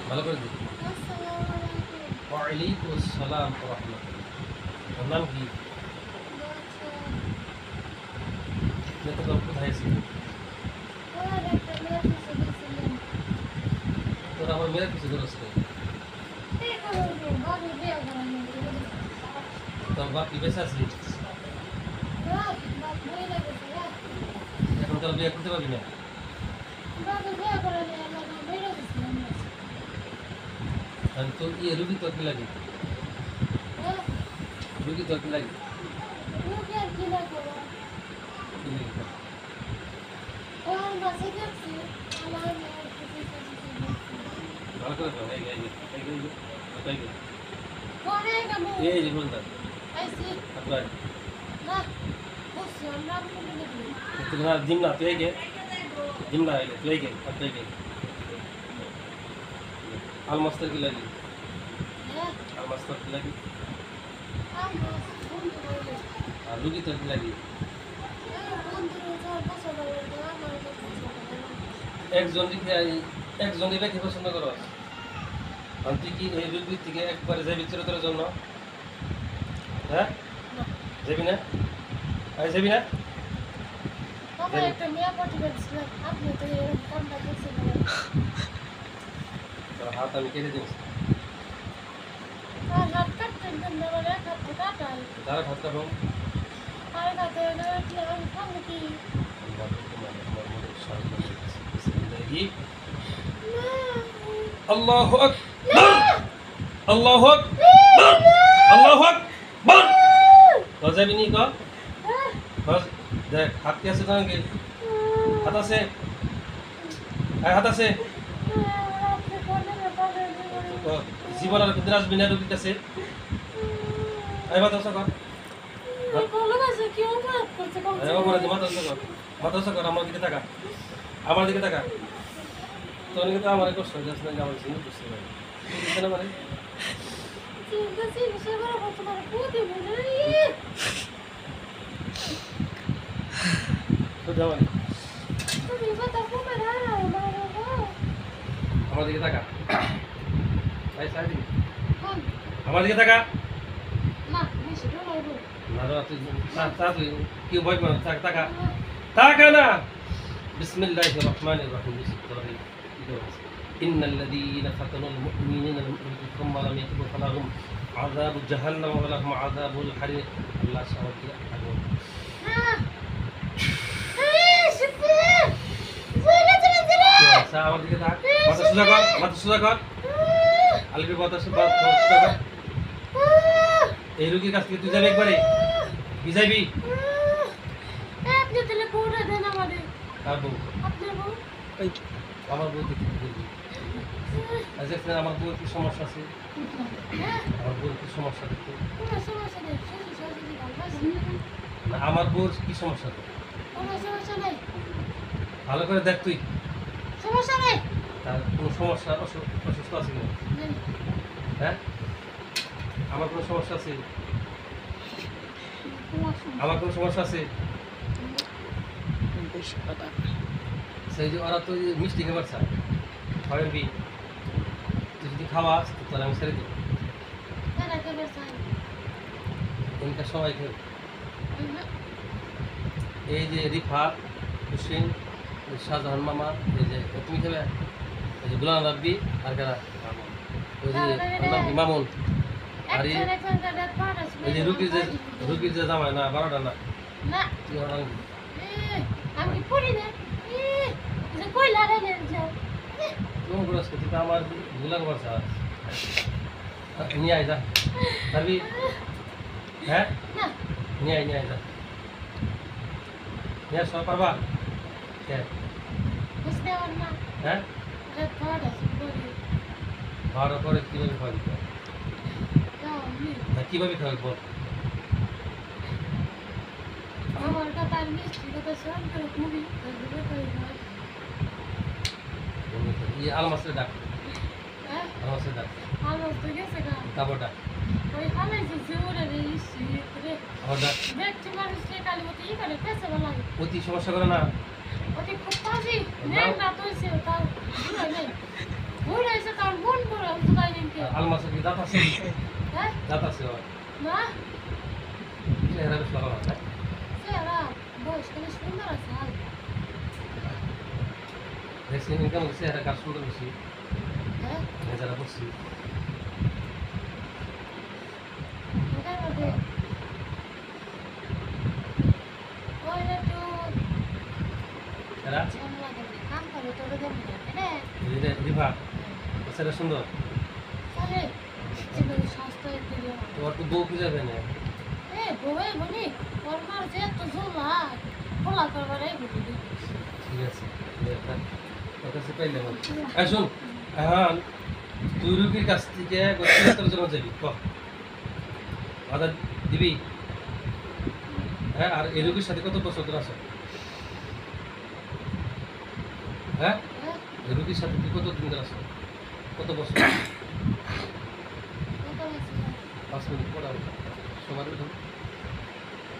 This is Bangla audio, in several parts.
ভালো করে দিই। ওয়ালাইকুম আসসালাম ওয়া রাহমাতুল্লাহ। তোর নাম কি? তোর কোথায় আছিস? তোর আমার মেয়ের কিছু দরস নেই। তোর বাপ কি বেঁচে আছে? এখন তোর বিয়ে করতে পারবি না। আমি তো রুগী তোর কি লাগে? রুগী তোর কি লাগে? কি লাগে তোর? ভালো করে দাও। এই যে বলতাম আপনার জিমনা তুই গে জিমনা তুই গে আপনার গে আলমাস্টার কি লাগে? আলমাস্টার কি লাগে? আর রুগী তোর কি লাগে? একজন ব্যক্তি পছন্দ করো? তুই কি এই রুগীর থেকে একবারে যাবি চিরতরের জন্য? হ্যাঁ যাবি না? যাবি না? হাত আমি কেটে দিচ্ছি। তারা হাত কাটো। আল্লাহু আকবার আল্লাহু আকবার আল্লাহু আকবার যাবি নি ক দেখ হাত কি আছে নাকি? হাত আছে? হাত আছে? জীবন আর কোনদিন আসবি না রুগীর কাছে? মাথা কর মাথা কর আমার দিকে টাকা আমার দিকে টাকা তোর দিকে তো আমার কষ্ট হয়ে যাচ্ছে না আমার চিনি বুঝতে পারি বুঝতে না পারে আমার দিকে টাকা আমার দিকে টাকা কেউ ভয় পাবে টাকা টাকা না বিসমিল্লাহির রহমানির রহিম ইন্নাল্লাযীনা ফাতানুল মুমিনিনা সুম্মা লাম ইয়াতুবু ফালাহুম আযাবু জাহান্নাম ওয়া লাহুম আযাবুল হারিক আল্লাহ সাহায্য করুন আমার দিকে তাক মাথা সোজা কর আলিফের কথা সোজা কর এই রোগীর কাছ থেকে তুই যাবি একবারে কি যাবি আপনি তাহলে কোটা দেন আমাদের কার বউ আপনার বউ এই আমার বউ দেখতে দিবি আচ্ছা আমার বউর কি সমস্যা আছে আমার বউর কি সমস্যা দেখতে কোনো সমস্যা নেই না আমার বউর কি সমস্যা কোনো সমস্যা নেই ভালো করে দেখ তুই সমস্যা নেই তার কোনো সমস্যা অসুস্থ আছে কিনা হ্যাঁ আমার কোনো সমস্যা আছে আমার কোনো সমস্যা আছে সেই যে ওরা তো মিষ্টি খাবার চায় খাবেবি তুই যদি খাওয়াস তাহলে আমি ছেড়ে দেবো এনকা সবাই খেয়ে এই যে রিফাত হুসেন শাহজাহান মামা এই যে তুমি খাবে এই যে গুলাম রাব্বি আর কারা ওই যে মামুন আর এই যে রুগীর যে জামাই না 12টা না আমি পড়ি না কই লাগে না তুমি বলছ কি আমার গুলাম বর্ষা নিয়ে আয় যা তবে হ্যাঁ নিয়ে আয় যা নিয়ে সব পারবা হ্যাঁ ভাড়া করে কীভাবে খাওয়াবি কীভাবে খাওয়াবি বল আলমাসের ডাক আলমাসের ডাক কাপড় ডাক অতি সমস্যা করে না খুব আলমাসের কি দাঁত আছে? হ্যাঁ দাঁত আছে ওর। না চেহারা বেশ ভালো না, তাই? চেহারা বয়স কেন সুন্দর আছে হাল দেখছি কেমন চেহারা কার সুন্দর বেশি হ্যাঁ যারা বলছি ওটার মধ্যে ওইটা তো এরা ঝামেলা করে কাম করে তোর দেবো না রিভা চেহারা সুন্দর তাহলে এবার স্বাস্থ্য একটু তোমার তো বউ কি যাবে না এ বউই বলি ওর মার যে তো ঝোলা খোলা করবার এই বলি ঠিক আছে তোর কাছে পাইলে শোন হ্যাঁ তুই রুগীর কাছ থেকে গোষ্ঠীর জন্য যাবি ক বাধা দিবি হ্যাঁ আর এই রুগীর সাথে কত বছর ধরে আছো হ্যাঁ এই রুগীর সাথে তুই কত দিন ধরে আছো কত বছর 5 মিনিট পরে সবার উঠুন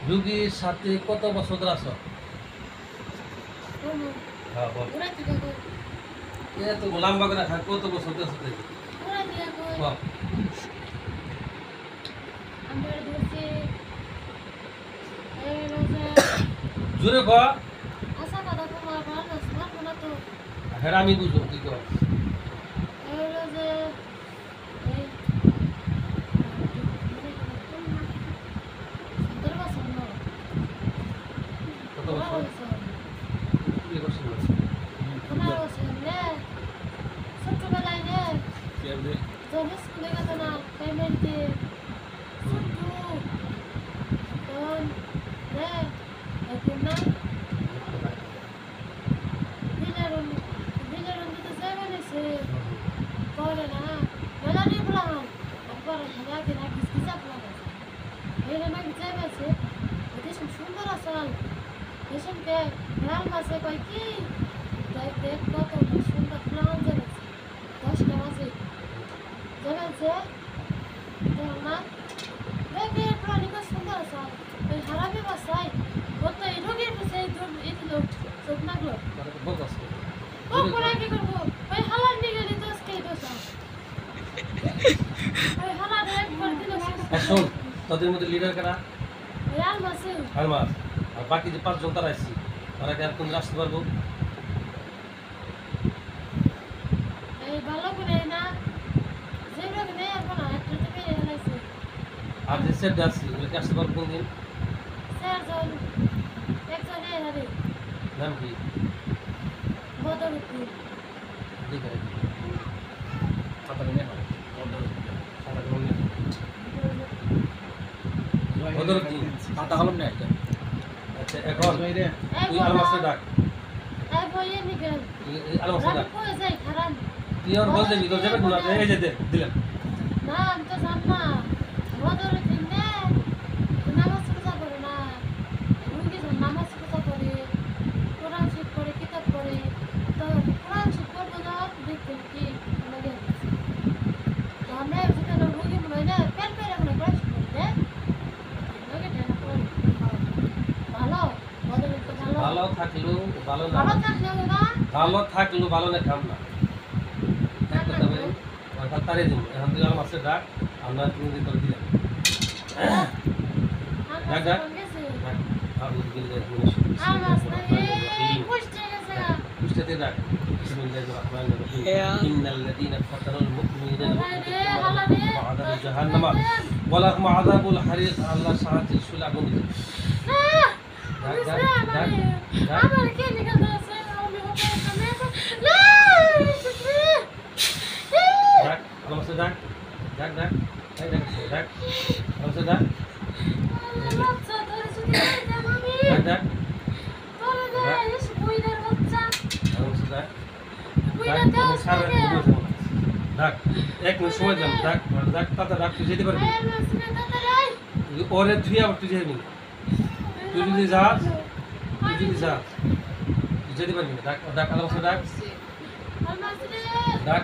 রুগীর সাথে কত বছর ধরে আছো হ্যাঁ বল এত লম্বা করে রাখা কত বছর ধরে আছো বল জোরে ক হ্যাঁ আমি বুঝবো তুই কর কত বছর বিয়ে করছিস ছোট্টবেলায় যখন স্কুলে গেত না পেমেন্টে ছোট্ট তখন এখন না দিনের দিতে যাই বলেছে করে না মেলা নিয়ে বললাম একবার খেলাকে না কিসকি চাপ লাগাছে এর নাকি যাই বলছে দেশন সুন্দর আসল দেশনকে লাল মাসে কয় কি দেখ দেখ কত সুন্দর প্লান যাচ্ছে 10টা মাসে যাচ্ছে না দেখে প্রাণীকে সুন্দর আসল ওই হারাবে বাসাই কত এই রোগের বিষয়ে এই লোক চোখ নাগলো বল আছে ও কোলা কি করব ওই হালার নিগে দিতে আজকে দোষ ওই হালার একবার দিল শোন তোদের মধ্যে লিডার কারা ওই আলমাসে আলমাস আর বাকি যে 5 জন তারা আসছি তারা কি আর কোন আসতে পারবো এই ভালো করে না যে রোগ নেই আর কোন একটা থেকে এলাইছে আর যে সেট আসছি ওগুলো কি আসতে পারবো কোন দিন চারজন একজন এই হারে নাম কি বদরপুর ঠিক আছে খাতা কলম নেই একটা আচ্ছা এখন তুই আলমাসে ডাক এই বইয়ে নিগেল তুই আলমাসে ডাক কই যাই খারাপ তুই আর বল দেবি তোর যাবে না এই যে দে দিলাম না আমি তো জান না বদরপুর দিনে নামাজ পড়া করে না রুগী নামাজ পড়া করে কোরআন শরীফ পড়ে কিতাব পড়ে তো কোরআন শরীফ পড়বো না দেখতে কি লাগে তো আমরা যেটা রুগী মনে না পেন পেন আমরা ক্লাস করতে লাগে না পড়ে ভালো বদরপুর ভালো ভালো থাকলো ভালো না ভালো থাকলেও না ভালো থাকলো ভালো না খাম না এক কথা বলি অর্থাৎ তারে দিন এখন তুই আলমাসে ডাক আমরা তুমি দিন করে দিলাম ডাক ডাক আবু বিল্লাহি মিনাশ কুষ্টাতে ডাক বিসমিল্লাহির রহমানির রহিম ইন্নাল লাযীনা ফাতানুল মুমিনিনা ওয়া'আদাবু জাহান্নাম ওয়া লাহুম আযাবুল হারিক আল্লাহ সাহায্য শুল আগুন দিবে ডাক ডাক ডাক ডাক আমার কে লিখা আছে আমি হবে না ডাক আলমাসে ডাক ডাক ডাক এই ডাক ডাক আলমাসে ডাক বাচ্চা তোর শুনে যাম আমি ডাক ডাক তোর গায়ে বুইড়ার বাচ্চা আলমাসে ডাক বুইড়া দাও সারা ডাক এক মিনিট সময় দিলাম ডাক ডাক তাতে ডাক তুই যেতে পারবি আয় মাসনে দাদারাই ওরে তুই আবার তুই যাবি না তুই যদি যাস তুই যেতে পারবি না ডাক ডাক আলমাসে ডাক আলমাসরে ডাক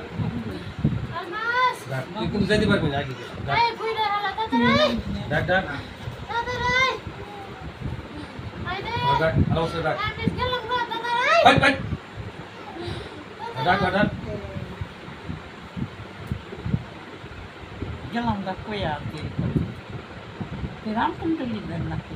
আলমাস ডাক তুই কিন্তু যেতে পারবি না আগে ডাক আয় বুইড়া হালা দাদারাই ডাক ডাক দাদারাই আয় রে ডাক আলমাসে ডাক আমি গেলাম না দাদারাই ভাই ভাই ডাক ডাক গেলাম না কইয়া আর কি রামকুন্ডলি দেন নাকি